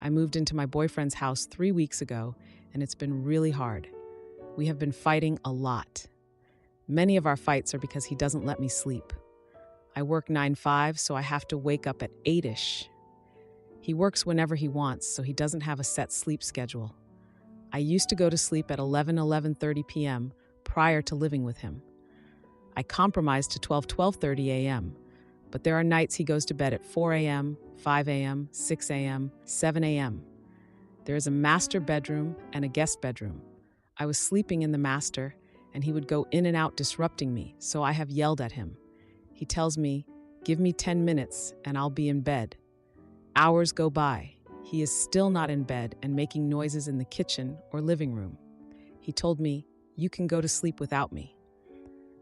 I moved into my boyfriend's house 3 weeks ago, and it's been really hard. We have been fighting a lot. Many of our fights are because he doesn't let me sleep. I work 9-5, so I have to wake up at 8-ish. He works whenever he wants, so he doesn't have a set sleep schedule. I used to go to sleep at 11:30 p.m. prior to living with him. I compromised to 12:30 a.m., but there are nights he goes to bed at 4 a.m., 5 a.m., 6 a.m., 7 a.m. There is a master bedroom and a guest bedroom. I was sleeping in the master, and he would go in and out disrupting me, so I have yelled at him. He tells me, "Give me 10 minutes and I'll be in bed." Hours go by. He is still not in bed and making noises in the kitchen or living room. He told me, "You can go to sleep without me."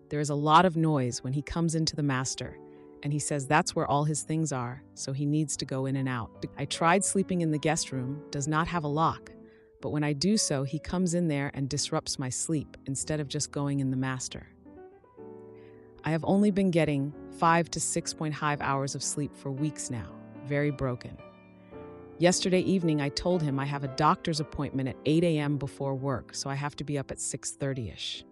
There is a lot of noise when he comes into the master, and he says that's where all his things are, so he needs to go in and out. I tried sleeping in the guest room, does not have a lock, but when I do so, he comes in there and disrupts my sleep instead of just going in the master. I have only been getting 5 to 6.5 hours of sleep for weeks now, very broken. Yesterday evening, I told him I have a doctor's appointment at 8 a.m. before work, so I have to be up at 6:30-ish.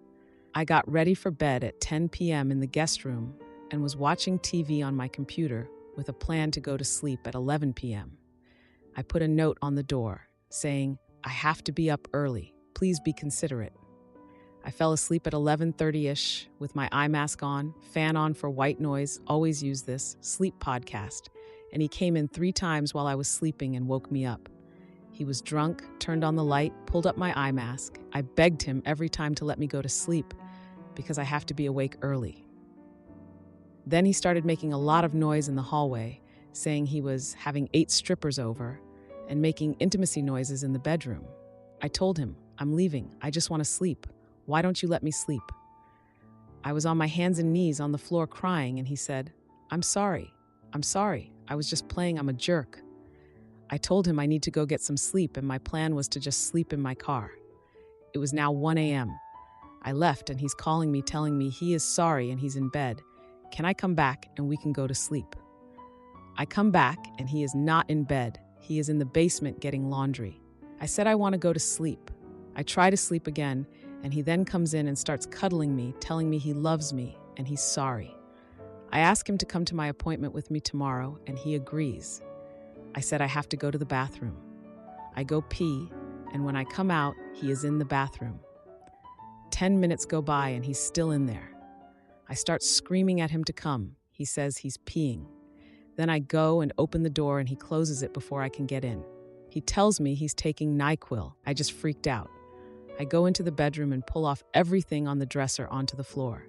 I got ready for bed at 10 p.m. in the guest room and was watching TV on my computer with a plan to go to sleep at 11 p.m. I put a note on the door saying, "I have to be up early. Please be considerate." I fell asleep at 11:30-ish with my eye mask on, fan on for white noise, always use this, sleep podcast, and he came in 3 times while I was sleeping and woke me up. He was drunk, turned on the light, pulled up my eye mask. I begged him every time to let me go to sleep because I have to be awake early. Then he started making a lot of noise in the hallway, saying he was having 8 strippers over and making intimacy noises in the bedroom. I told him, "I'm leaving. I just want to sleep. Why don't you let me sleep?" I was on my hands and knees on the floor crying, and he said, I'm sorry. I was just playing I'm a jerk." I told him I need to go get some sleep, and my plan was to just sleep in my car. It was now 1 a.m. I left, and he's calling me, telling me he is sorry and he's in bed. Can I come back and we can go to sleep? I come back, and he is not in bed. He is in the basement getting laundry. I said I want to go to sleep. I try to sleep again, and he then comes in and starts cuddling me, telling me he loves me and he's sorry. I ask him to come to my appointment with me tomorrow, and he agrees. I said I have to go to the bathroom. I go pee, and when I come out, he is in the bathroom. 10 minutes go by, and he's still in there. I start screaming at him to come. He says he's peeing. Then I go and open the door, and he closes it before I can get in. He tells me he's taking NyQuil. I just freaked out. I go into the bedroom and pull off everything on the dresser onto the floor.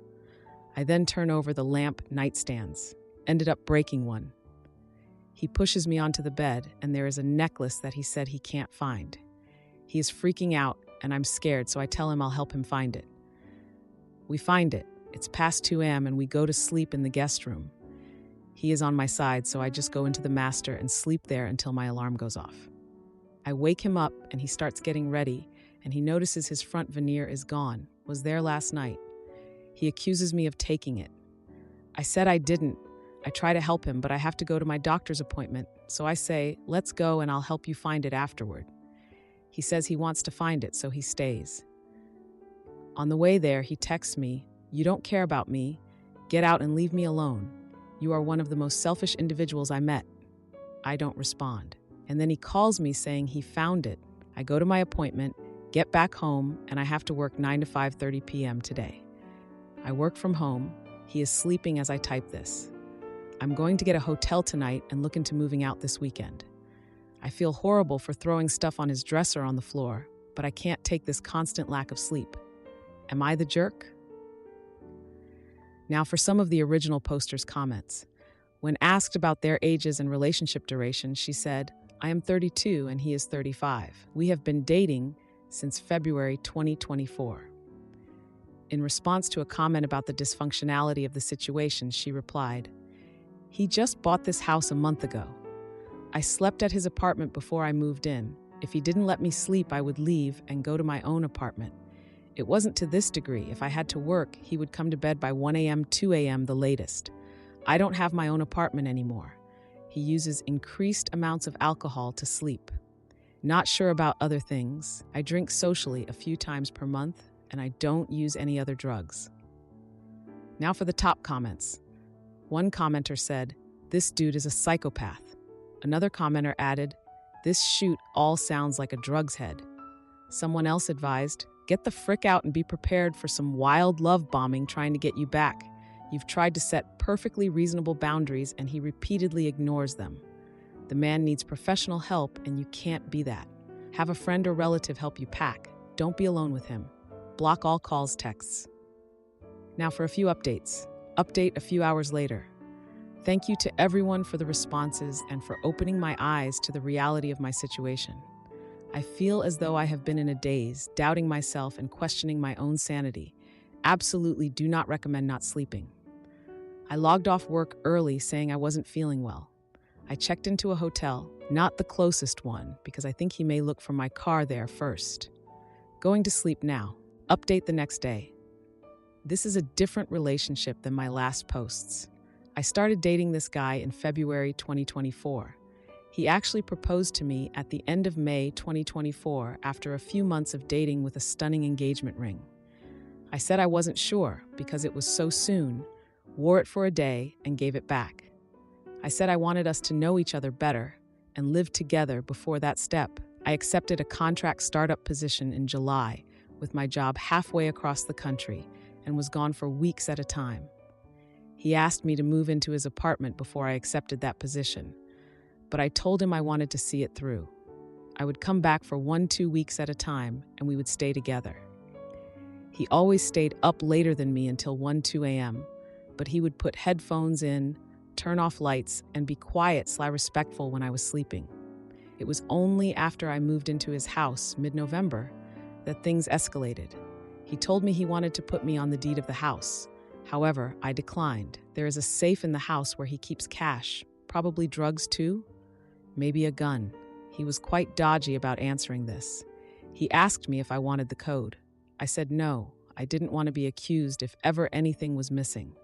I then turn over the lamp nightstands, ended up breaking one. He pushes me onto the bed, and there is a necklace that he said he can't find. He is freaking out, and I'm scared, so I tell him I'll help him find it. We find it. It's past 2 a.m., and we go to sleep in the guest room. He is on my side, so I just go into the master and sleep there until my alarm goes off. I wake him up, and he starts getting ready, and he notices his front veneer is gone, was there last night. He accuses me of taking it. I said I didn't. I try to help him, but I have to go to my doctor's appointment, so I say, let's go and I'll help you find it afterward. He says he wants to find it, so he stays. On the way there, he texts me, "You don't care about me. Get out and leave me alone. You are one of the most selfish individuals I met." I don't respond. And then he calls me saying he found it. I go to my appointment, get back home, and I have to work 9 to 5:30 p.m. today. I work from home. He is sleeping as I type this. I'm going to get a hotel tonight and look into moving out this weekend. I feel horrible for throwing stuff on his dresser on the floor, but I can't take this constant lack of sleep. Am I the jerk? Now for some of the original poster's comments. When asked about their ages and relationship duration, she said, I am 32 and he is 35. We have been dating since February 2024. In response to a comment about the dysfunctionality of the situation, she replied, "He just bought this house a month ago. I slept at his apartment before I moved in. If he didn't let me sleep, I would leave and go to my own apartment. It wasn't to this degree. If I had to work, he would come to bed by 1 a.m., 2 a.m. the latest. I don't have my own apartment anymore. He uses increased amounts of alcohol to sleep. Not sure about other things. I drink socially a few times per month, and I don't use any other drugs. Now for the top comments. One commenter said, "This dude is a psychopath." Another commenter added, "This shoot all sounds like a drugs head." Someone else advised, "Get the frick out and be prepared for some wild love bombing trying to get you back. You've tried to set perfectly reasonable boundaries and he repeatedly ignores them. The man needs professional help and you can't be that. Have a friend or relative help you pack. Don't be alone with him. Block all calls, texts." Now for a few updates. Update a few hours later. Thank you to everyone for the responses and for opening my eyes to the reality of my situation. I feel as though I have been in a daze, doubting myself and questioning my own sanity. Absolutely do not recommend not sleeping. I logged off work early saying I wasn't feeling well. I checked into a hotel, not the closest one, because I think he may look for my car there first. Going to sleep now. Update the next day. This is a different relationship than my last posts. I started dating this guy in February 2024. He actually proposed to me at the end of May 2024 after a few months of dating with a stunning engagement ring. I said I wasn't sure because it was so soon, wore it for a day, and gave it back. I said I wanted us to know each other better and live together before that step. I accepted a contract startup position in July with my job halfway across the country and was gone for weeks at a time. He asked me to move into his apartment before I accepted that position, but I told him I wanted to see it through. I would come back for 1-2 weeks at a time and we would stay together. He always stayed up later than me until 1-2 a.m., but he would put headphones in, turn off lights, and be quiet/respectful when I was sleeping. It was only after I moved into his house mid-November that things escalated. He told me he wanted to put me on the deed of the house. However, I declined. There is a safe in the house where he keeps cash, probably drugs too, maybe a gun. He was quite dodgy about answering this. He asked me if I wanted the code. I said no, I didn't want to be accused if ever anything was missing.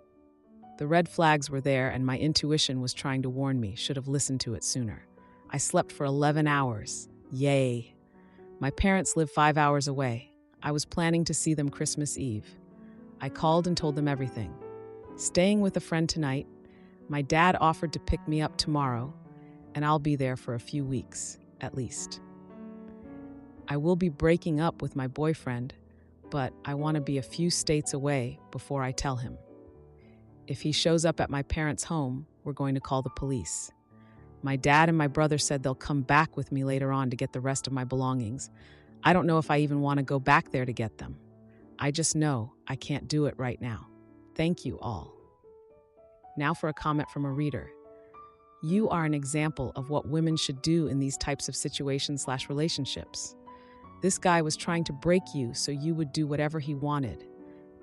The red flags were there and my intuition was trying to warn me, should have listened to it sooner. I slept for 11 hours. Yay. My parents live 5 hours away. I was planning to see them Christmas Eve. I called and told them everything. Staying with a friend tonight. My dad offered to pick me up tomorrow, and I'll be there for a few weeks, at least. I will be breaking up with my boyfriend, but I want to be a few states away before I tell him. If he shows up at my parents' home, we're going to call the police. My dad and my brother said they'll come back with me later on to get the rest of my belongings. I don't know if I even want to go back there to get them. I just know I can't do it right now. Thank you all. Now for a comment from a reader. You are an example of what women should do in these types of situations/relationships. This guy was trying to break you so you would do whatever he wanted.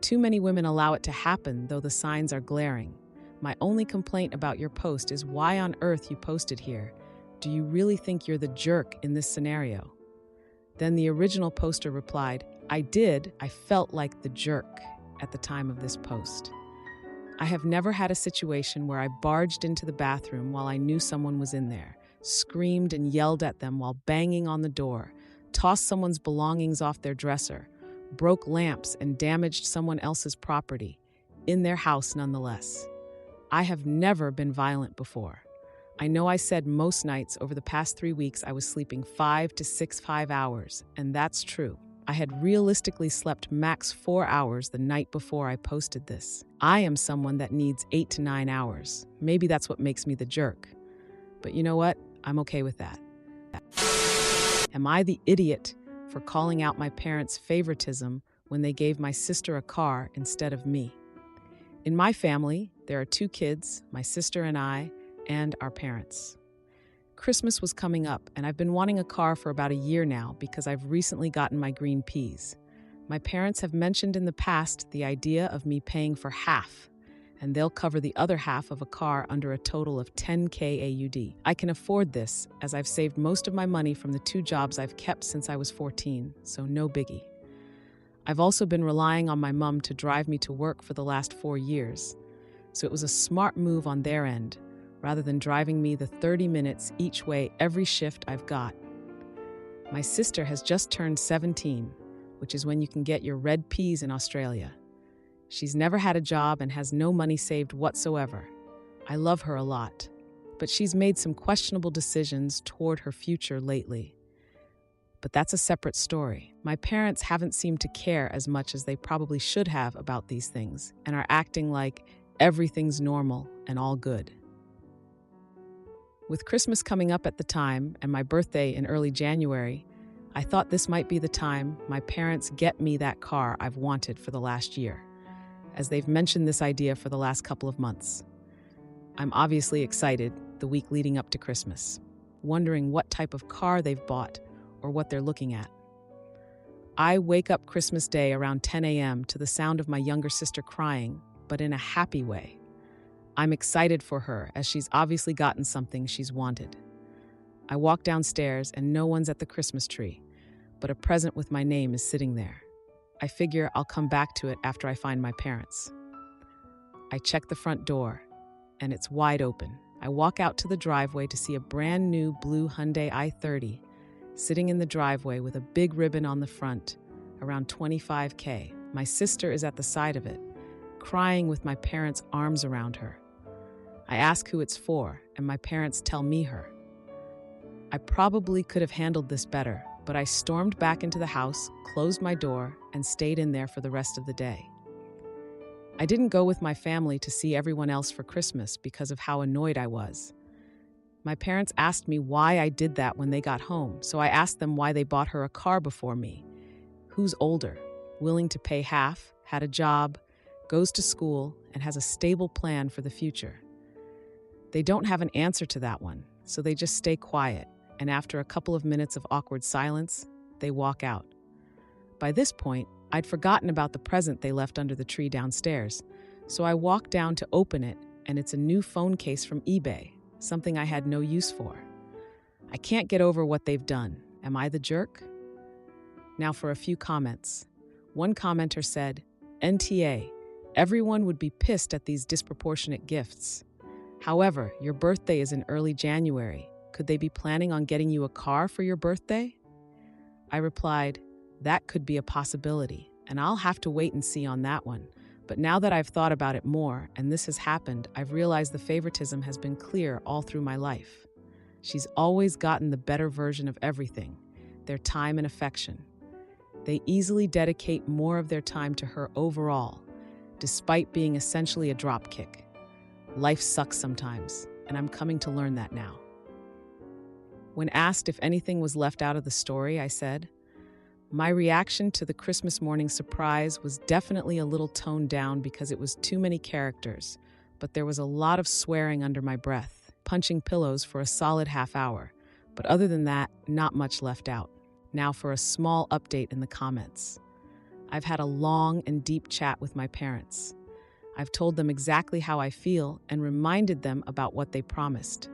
Too many women allow it to happen, though the signs are glaring. My only complaint about your post is why on earth you posted here. Do you really think you're the jerk in this scenario? Then the original poster replied, I did. I felt like the jerk at the time of this post. I have never had a situation where I barged into the bathroom while I knew someone was in there, screamed and yelled at them while banging on the door, tossed someone's belongings off their dresser, broke lamps and damaged someone else's property, in their house nonetheless. I have never been violent before. I know I said most nights over the past 3 weeks I was sleeping 5 to 5 hours, and that's true. I had realistically slept max 4 hours the night before I posted this. I am someone that needs 8 to 9 hours. Maybe that's what makes me the jerk. But you know what? I'm okay with that. Am I the idiot for calling out my parents' favoritism when they gave my sister a car instead of me? In my family, there are 2 kids, my sister and I, and our parents. Christmas was coming up, and I've been wanting a car for about a year now because I've recently gotten my green Ps. My parents have mentioned in the past the idea of me paying for half, and they'll cover the other half of a car under a total of 10K AUD. I can afford this, as I've saved most of my money from the 2 jobs I've kept since I was 14, so no biggie. I've also been relying on my mom to drive me to work for the last 4 years, so it was a smart move on their end, rather than driving me the 30 minutes each way every shift I've got. My sister has just turned 17, which is when you can get your red peas in Australia. She's never had a job and has no money saved whatsoever. I love her a lot, but she's made some questionable decisions toward her future lately. But that's a separate story. My parents haven't seemed to care as much as they probably should have about these things and are acting like everything's normal and all good. With Christmas coming up at the time and my birthday in early January, I thought this might be the time my parents get me that car I've wanted for the last year, as they've mentioned this idea for the last couple of months. I'm obviously excited the week leading up to Christmas, wondering what type of car they've bought or what they're looking at. I wake up Christmas Day around 10 a.m. to the sound of my younger sister crying, but in a happy way. I'm excited for her, as she's obviously gotten something she's wanted. I walk downstairs and no one's at the Christmas tree, but a present with my name is sitting there. I figure I'll come back to it after I find my parents. I check the front door, and it's wide open. I walk out to the driveway to see a brand new blue Hyundai i30 sitting in the driveway with a big ribbon on the front, around $25,000. My sister is at the side of it, crying with my parents' arms around her. I ask who it's for, and my parents tell me her. I probably could have handled this better, but I stormed back into the house, closed my door, and stayed in there for the rest of the day. I didn't go with my family to see everyone else for Christmas because of how annoyed I was. My parents asked me why I did that when they got home, so I asked them why they bought her a car before me. Who's older, willing to pay half, had a job, goes to school, and has a stable plan for the future? They don't have an answer to that one, so they just stay quiet, and after a couple of minutes of awkward silence, they walk out. By this point, I'd forgotten about the present they left under the tree downstairs, so I walk down to open it, and it's a new phone case from eBay, something I had no use for. I can't get over what they've done. Am I the jerk? Now for a few comments. One commenter said, "NTA, everyone would be pissed at these disproportionate gifts. However, your birthday is in early January. Could they be planning on getting you a car for your birthday?" I replied, "That could be a possibility, and I'll have to wait and see on that one. But now that I've thought about it more, and this has happened, I've realized the favoritism has been clear all through my life. She's always gotten the better version of everything, their time and affection. They easily dedicate more of their time to her overall, despite being essentially a dropkick. Life sucks sometimes, and I'm coming to learn that now." When asked if anything was left out of the story, I said, "My reaction to the Christmas morning surprise was definitely a little toned down because it was too many characters, but there was a lot of swearing under my breath, punching pillows for a solid half hour. But other than that, not much left out." Now for a small update in the comments. I've had a long and deep chat with my parents. I've told them exactly how I feel and reminded them about what they promised.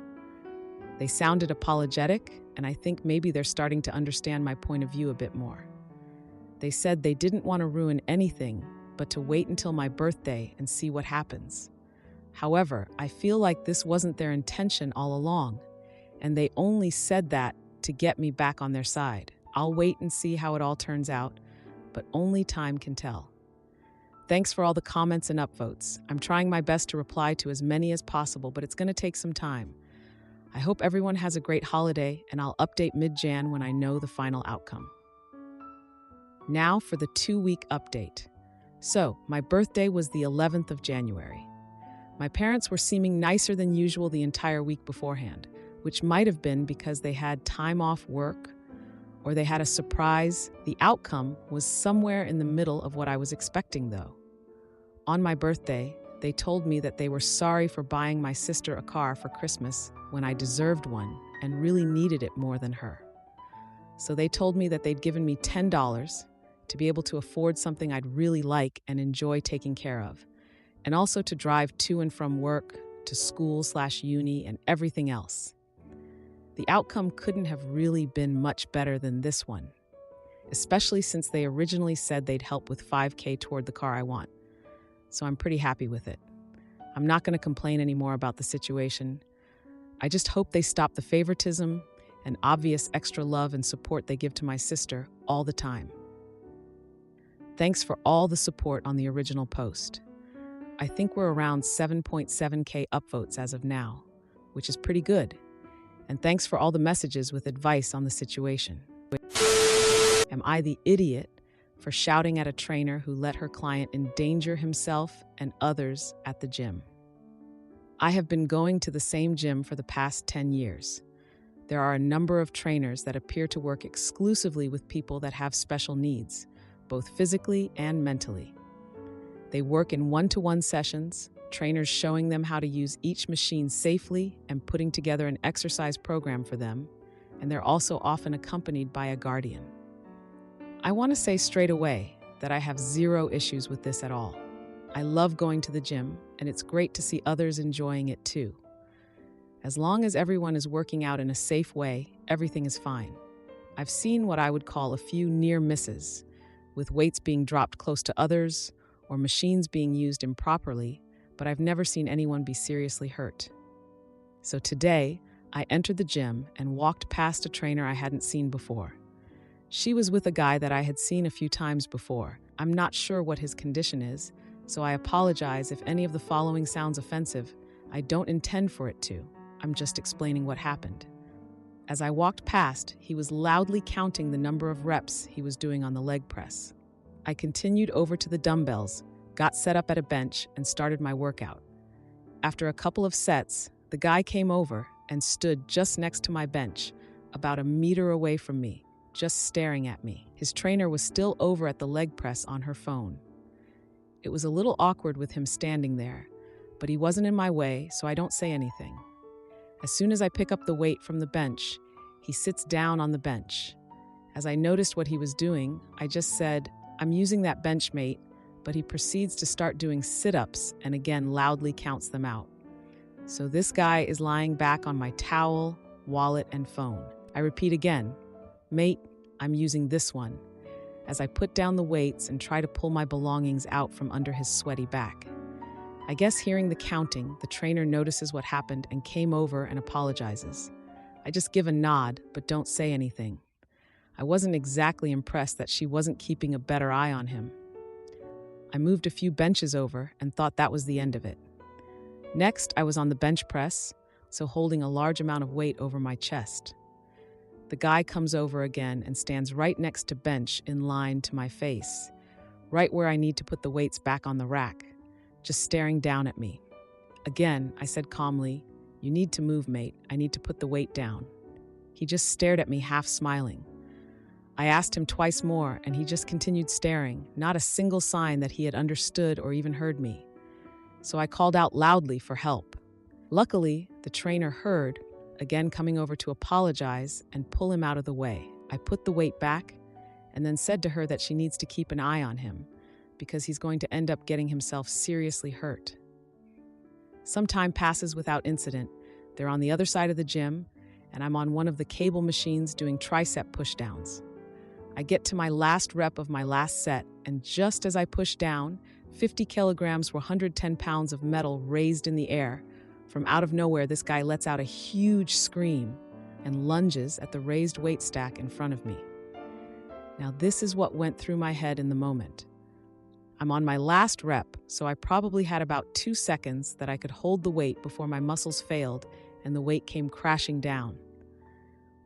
They sounded apologetic, and I think maybe they're starting to understand my point of view a bit more. They said they didn't want to ruin anything, but to wait until my birthday and see what happens. However, I feel like this wasn't their intention all along, and they only said that to get me back on their side. I'll wait and see how it all turns out, but only time can tell. Thanks for all the comments and upvotes. I'm trying my best to reply to as many as possible, but it's going to take some time. I hope everyone has a great holiday, and I'll update mid-Jan when I know the final outcome. Now for the 2-week update. So, my birthday was the 11th of January. My parents were seeming nicer than usual the entire week beforehand, which might have been because they had time off work or they had a surprise. The outcome was somewhere in the middle of what I was expecting, though. On my birthday, they told me that they were sorry for buying my sister a car for Christmas when I deserved one and really needed it more than her. So they told me that they'd given me $10 to be able to afford something I'd really like and enjoy taking care of, and also to drive to and from work, to school/uni, and everything else. The outcome couldn't have really been much better than this one, especially since they originally said they'd help with $5,000 toward the car I want. So I'm pretty happy with it. I'm not going to complain anymore about the situation. I just hope they stop the favoritism and obvious extra love and support they give to my sister all the time. Thanks for all the support on the original post. I think we're around 7.7K upvotes as of now, which is pretty good. And thanks for all the messages with advice on the situation. Am I the idiot for shouting at a trainer who let her client endanger himself and others at the gym? I have been going to the same gym for the past 10 years. There are a number of trainers that appear to work exclusively with people that have special needs, both physically and mentally. They work in one-to-one sessions, trainers showing them how to use each machine safely and putting together an exercise program for them, and they're also often accompanied by a guardian. I want to say straight away that I have zero issues with this at all. I love going to the gym, and it's great to see others enjoying it too. As long as everyone is working out in a safe way, everything is fine. I've seen what I would call a few near misses, with weights being dropped close to others or machines being used improperly, but I've never seen anyone be seriously hurt. So today, I entered the gym and walked past a trainer I hadn't seen before. She was with a guy that I had seen a few times before. I'm not sure what his condition is, so I apologize if any of the following sounds offensive. I don't intend for it to. I'm just explaining what happened. As I walked past, he was loudly counting the number of reps he was doing on the leg press. I continued over to the dumbbells, got set up at a bench, and started my workout. After a couple of sets, the guy came over and stood just next to my bench, about a meter away from me, just staring at me. His trainer was still over at the leg press on her phone. It was a little awkward with him standing there, but he wasn't in my way, so I don't say anything. As soon as I pick up the weight from the bench, he sits down on the bench. As I noticed what he was doing, I just said, "I'm using that bench, mate," but he proceeds to start doing sit-ups and again loudly counts them out. So this guy is lying back on my towel, wallet, and phone. I repeat again, "Mate, I'm using this one," as I put down the weights and try to pull my belongings out from under his sweaty back. I guess hearing the counting, the trainer notices what happened and came over and apologizes. I just give a nod, but don't say anything. I wasn't exactly impressed that she wasn't keeping a better eye on him. I moved a few benches over and thought that was the end of it. Next, I was on the bench press, so holding a large amount of weight over my chest. The guy comes over again and stands right next to bench in line to my face, right where I need to put the weights back on the rack, just staring down at me. Again, I said calmly, "You need to move, mate. I need to put the weight down." He just stared at me, half smiling. I asked him twice more, and he just continued staring, not a single sign that he had understood or even heard me. So I called out loudly for help. Luckily, the trainer heard, again coming over to apologize and pull him out of the way. I put the weight back and then said to her that she needs to keep an eye on him, because he's going to end up getting himself seriously hurt. Some time passes without incident. They're on the other side of the gym, and I'm on one of the cable machines doing tricep pushdowns. I get to my last rep of my last set, and just as I push down, 50 kilograms or 110 pounds of metal raised in the air. From out of nowhere, this guy lets out a huge scream and lunges at the raised weight stack in front of me. Now, this is what went through my head in the moment. I'm on my last rep, so I probably had about 2 seconds that I could hold the weight before my muscles failed and the weight came crashing down.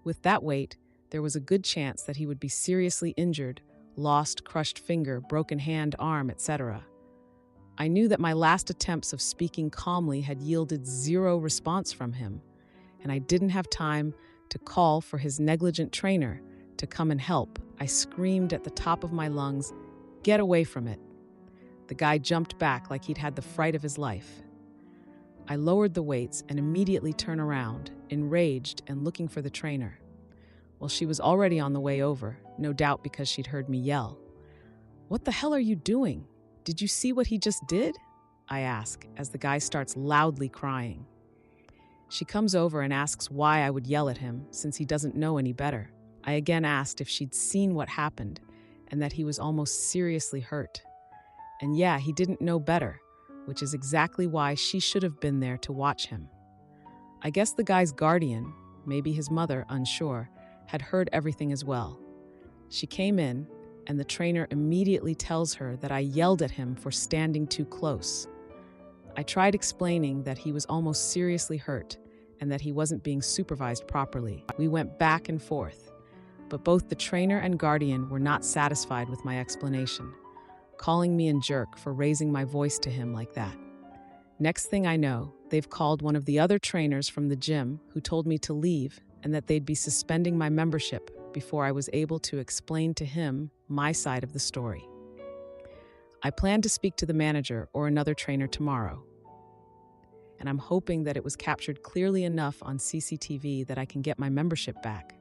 With that weight, there was a good chance that he would be seriously injured, lost, crushed finger, broken hand, arm, etc. I knew that my last attempts of speaking calmly had yielded zero response from him, and I didn't have time to call for his negligent trainer to come and help. I screamed at the top of my lungs, "Get away from it." The guy jumped back like he'd had the fright of his life. I lowered the weights and immediately turned around, enraged and looking for the trainer. Well, she was already on the way over, no doubt because she'd heard me yell. "What the hell are you doing? Did you see what he just did?" I ask, as the guy starts loudly crying. She comes over and asks why I would yell at him, since he doesn't know any better. I again asked if she'd seen what happened, and that he was almost seriously hurt. And yeah, he didn't know better, which is exactly why she should have been there to watch him. I guess the guy's guardian, maybe his mother, unsure, had heard everything as well. She came in, and the trainer immediately tells her that I yelled at him for standing too close. I tried explaining that he was almost seriously hurt and that he wasn't being supervised properly. We went back and forth, but both the trainer and guardian were not satisfied with my explanation, calling me a jerk for raising my voice to him like that. Next thing I know, they've called one of the other trainers from the gym who told me to leave and that they'd be suspending my membership before I was able to explain to him my side of the story. I plan to speak to the manager or another trainer tomorrow, and I'm hoping that it was captured clearly enough on CCTV that I can get my membership back.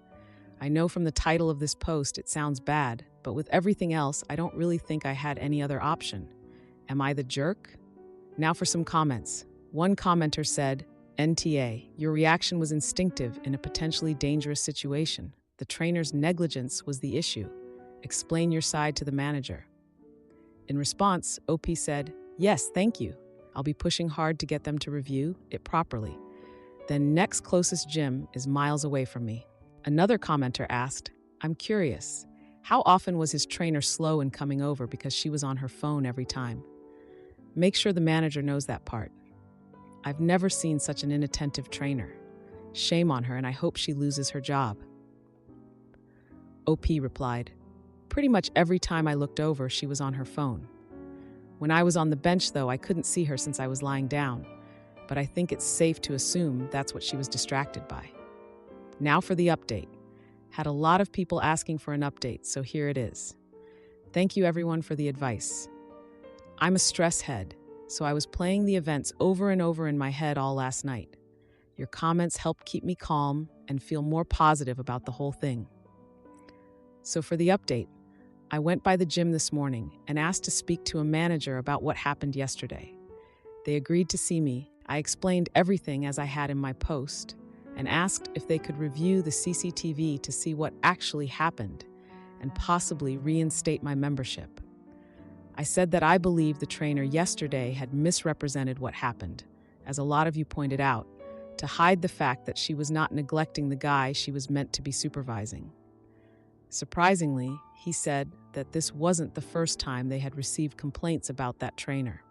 I know from the title of this post it sounds bad, but with everything else, I don't really think I had any other option. Am I the jerk? Now for some comments. One commenter said, "NTA, your reaction was instinctive in a potentially dangerous situation. The trainer's negligence was the issue. Explain your side to the manager." In response, OP said, "Yes, thank you. I'll be pushing hard to get them to review it properly. The next closest gym is miles away from me." Another commenter asked, "I'm curious, how often was his trainer slow in coming over because she was on her phone every time? Make sure the manager knows that part. I've never seen such an inattentive trainer. Shame on her, and I hope she loses her job." OP replied, "Pretty much every time I looked over, she was on her phone. When I was on the bench, though, I couldn't see her since I was lying down, but I think it's safe to assume that's what she was distracted by." Now for the update. Had a lot of people asking for an update, so here it is. Thank you everyone for the advice. I'm a stress head, so I was playing the events over and over in my head all last night. Your comments helped keep me calm and feel more positive about the whole thing. So for the update, I went by the gym this morning and asked to speak to a manager about what happened yesterday. They agreed to see me. I explained everything as I had in my post and asked if they could review the CCTV to see what actually happened and possibly reinstate my membership. I said that I believe the trainer yesterday had misrepresented what happened, as a lot of you pointed out, to hide the fact that she was not neglecting the guy she was meant to be supervising. Surprisingly, he said that this wasn't the first time they had received complaints about that trainer.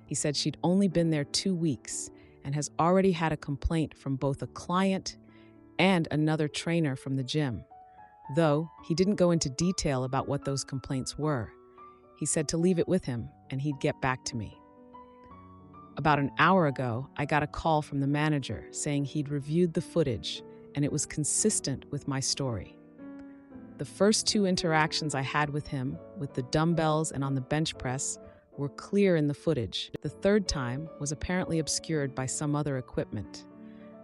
He said she'd only been there 2 weeks and has already had a complaint from both a client and another trainer from the gym, though he didn't go into detail about what those complaints were. He said to leave it with him and he'd get back to me. About an hour ago, I got a call from the manager saying he'd reviewed the footage and it was consistent with my story. The first 2 interactions I had with him, with the dumbbells and on the bench press, were clear in the footage. The third time was apparently obscured by some other equipment,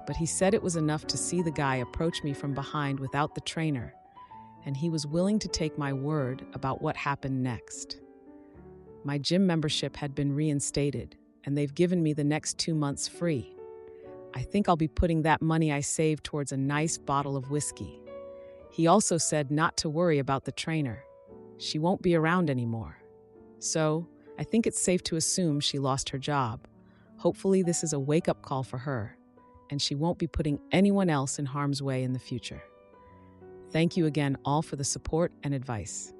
but he said it was enough to see the guy approach me from behind without the trainer, and he was willing to take my word about what happened next. My gym membership had been reinstated, and they've given me the next 2 months free. I think I'll be putting that money I saved towards a nice bottle of whiskey. He also said not to worry about the trainer. She won't be around anymore. So, I think it's safe to assume she lost her job. Hopefully this is a wake-up call for her, and she won't be putting anyone else in harm's way in the future. Thank you again all for the support and advice.